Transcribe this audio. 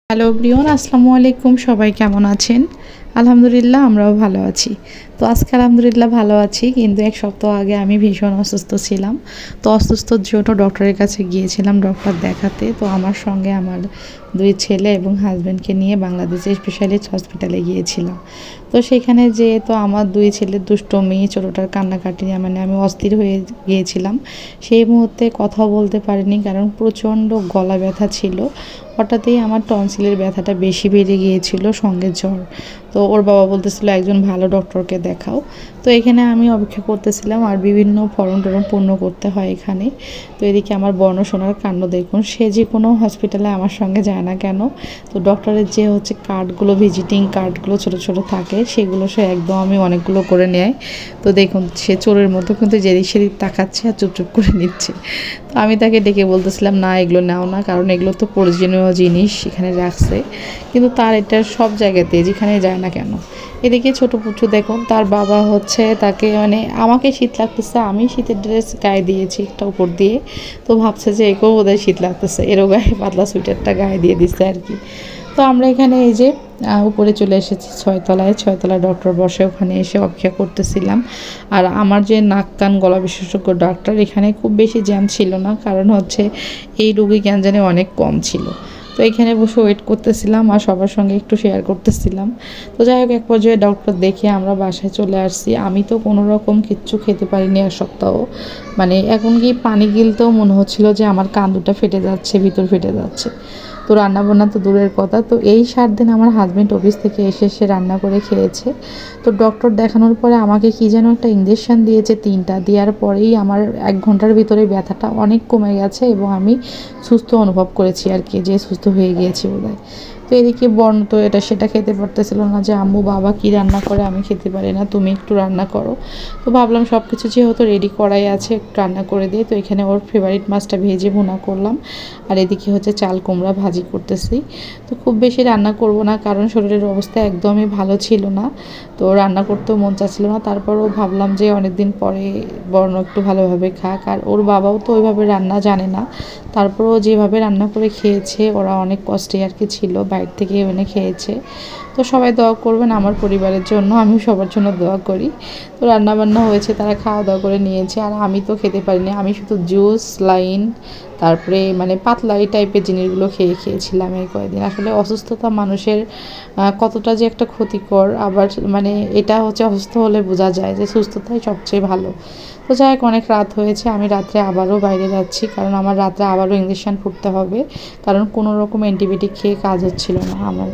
Hello everyone, আসসালামু আলাইকুম। সবাই কেমন আছেন? আলহামদুলিল্লাহ আমরাও ভালো আছি। তো আজকে আলহামদুলিল্লাহ ভালো আছি, কিন্তু এক সপ্তাহ আগে আমি ভীষণ অসুস্থ ছিলাম। তো অসুস্থর জন্য ডক্টরের কাছে গিয়েছিলাম ডক্টর দেখাতে। তো আমার সঙ্গে আমার 2 ছেলে এবং হাজব্যান্ডকে নিয়ে বাংলাদেশে স্পেশালিস্ট হসপিটালে গিয়েছিলাম। তো সেখানে যেয়ে তো আমার 2 ছেলের দুষ্টুমি, ছোটোটার কান্নাকাটি, মানে আমি অস্থির হয়ে গিয়েছিলাম। সেই মুহূর্তে কথাও বলতে পারিনি, কারণ প্রচণ্ড গলা ব্যথা ছিল। হঠাৎই আমার টনসিলের ব্যথাটা বেশি বেড়ে গিয়েছিল, সঙ্গে জ্বর। তো ওর বাবা বলতেছিল একজন ভালো ডক্টরকে দেখাও। তো এখানে আমি অপেক্ষা করতেছিলাম, আর বিভিন্ন ফর্ম টর্ম পূর্ণ করতে হয় এখানে। তো এদিকে আমার বর্ণশোনার কাণ্ড দেখুন, সে যে কোনো হসপিটালে আমার সঙ্গে যায় না কেন, তো ডক্টরের যে কার্ডগুলো, ভিজিটিং কার্ডগুলো ছোটো ছোটো থাকে, সেগুলো সে একদম আমি অনেকগুলো করে নেয়। তো দেখুন সে চোরের মতো কিন্তু যেদিক সেদিক তাকাচ্ছে আর চুপচুপ করে নিচ্ছে। তো আমি তাকে ডেকে বলতেছিলাম না, এগুলো নাও না, কারণ এগুলো তো প্রয়োজনীয় জিনিস এখানে রাখছে। কিন্তু তার এটা সব জায়গাতে যেখানে যায় না কেন। এদিকে ছোটো পুচু দেখুন, তার বাবা তাকে, মানে আমাকে শীত লাগতেছে, আমি শীতের ড্রেস গায়ে দিয়েছি একটা উপর দিয়ে। তো ভাবছে যে একেও বোধহয় শীত লাগতেছে, এরও গায়ে পাতলা সোয়েটারটা গায়ে দিয়ে দিচ্ছে আর কি। তো আমরা এখানে এই যে উপরে চলে এসেছি 6 তলায়। 6 তলায় ডক্টর বসে, ওখানে এসে অপেক্ষা করতেছিলাম। আর আমার যে নাক কান গলা বিশেষজ্ঞ ডাক্তার, এখানে খুব বেশি জ্যাম ছিল না, কারণ এই রোগী জ্ঞান অনেক কম ছিল। তো এখানে বসে ওয়েট করতেছিলাম আর সবার সঙ্গে একটু শেয়ার করতেছিলাম। তো যাই হোক, এক পর্যায়ে ডক্টর দেখে আমরা বাসায় চলে আসছি। আমি তো কোনো রকম কিচ্ছু খেতে পারিনি এক সপ্তাহ। মানে এখন কি পানি গিলতেও মনে হচ্ছিল যে আমার কান দুটা ফেটে যাচ্ছে, ভিতর ফেটে যাচ্ছে। তো রান্নাবান্না তো দূরের কথা। তো এই 7 দিন আমার হাজব্যান্ড অফিস থেকে এসে সে রান্না করে খেয়েছে। তো ডক্টর দেখানোর পরে আমাকে কি যেন একটা ইঞ্জেকশন দিয়েছে 3টা, দেওয়ার পরেই আমার 1 ঘন্টার ভিতরে ব্যথাটা অনেক কমে গেছে এবং আমি সুস্থ অনুভব করেছি আর কি, যে সুস্থ হয়ে গিয়েছি বোধহয়। তো এদিকে বর্ণ তো এটা সেটা খেতে পারতেছিল না, যে আম্মু বাবা কি রান্না করে আমি খেতে পারি না, তুমি একটু রান্না করো। তো ভাবলাম সব কিছু যেহেতু রেডি করাই আছে, একটু রান্না করে দিয়ে। তো এখানে ওর ফেভারিট মাছটা ভেজে ভুনা করলাম, আর এদিকে চাল কুমড়া ভাজি করতেছি। তো খুব বেশি রান্না করব না, কারণ শরীরের অবস্থা একদমই ভালো ছিল না। তো রান্না করতেও মন চাচ্ছিল না। তারপরও ভাবলাম যে অনেক দিন পরে বর্ণ একটু ভালোভাবে খাক, আর ওর বাবাও তো ওইভাবে রান্না জানে না। তারপরও যেভাবে রান্না করে খেয়েছে, ওরা অনেক কষ্টে আর কি ছিল, বাইরে থেকে এনে খেয়েছে। তো সবাই দোয়া করবেন আমার পরিবারের জন্য, আমি সবার জন্য দোয়া করি। তো রান্নাবান্না হয়েছে, তারা খাওয়া দাওয়া করে নিয়েছে, আর আমি তো খেতে পারিনি। আমি শুধু জুস, লাইন, তারপরে মানে পাতলা এই টাইপের জিনিসগুলো খেয়েছিলাম এই কয়েকদিন। আসলে অসুস্থতা মানুষের কতটা যে একটা ক্ষতিকর, আবার মানে এটা অসুস্থ হলে বোঝা যায় যে সুস্থতাই সবচেয়ে ভালো। তো যাই হোক, অনেক রাত হয়েছে, আমি রাত্রে আবারও বাইরে যাচ্ছি, কারণ আমার রাত্রে আবারও ইঞ্জেকশন ফুটতে হবে, কারণ কোনো রকম অ্যান্টিবায়োটিক খেয়ে কাজ হচ্ছিল না আমার।